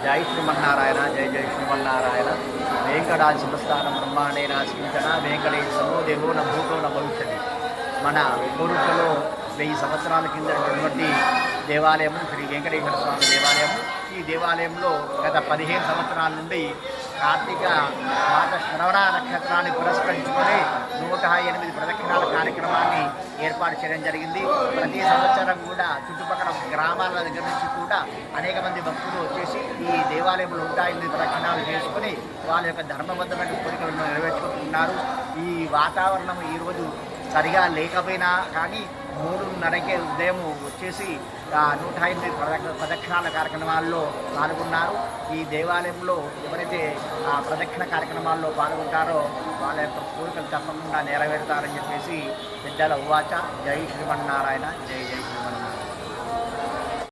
जय श्रीमन्नारायण जय जय श्रीमन्नारायण वेंकटाचलस्थान ब्रह्मांडे नास्मिंचन वेंकटेश समो देवो न भूतो न भविष्यति మన కోరుట్లలో 1000 సంవత్సరాల కింద ఉన్నటువంటి దేవాలయము శ్రీ వెంకటేశ్వర స్వామి దేవాలయము. ఈ దేవాలయంలో గత 15 సంవత్సరాల నుండి కార్తీక మాత శ్రవణ నక్షత్రాన్ని పురస్కరించుకొని 108 ప్రదక్షిణాల కార్యక్రమాన్ని ఏర్పాటు చేయడం జరిగింది. ప్రతి సంవత్సరం కూడా చుట్టుపక్కల గ్రామాల దగ్గర నుంచి కూడా అనేక మంది భక్తులు వచ్చేసి ఈ దేవాలయంలో 108 ప్రదక్షిణాలు చేసుకుని వాళ్ళ యొక్క ధర్మబద్ధమైన కోరికలను నెరవేర్చుకుంటున్నారు. ఈ వాతావరణం ఈరోజు సరిగా లేకపోయినా కానీ 3:30కే ఉదయం వచ్చేసి 108 ప్రదక్షిణాల కార్యక్రమాల్లో పాల్గొన్నారు. ఈ దేవాలయంలో ఎవరైతే ప్రదక్షిణ కార్యక్రమాల్లో పాల్గొంటారో వాళ్ళ యొక్క కోరికలు తప్పకుండా నెరవేరుతారని చెప్పేసి పెద్దల ఉవాచ. జై శ్రీమన్నారాయణ, జై జై.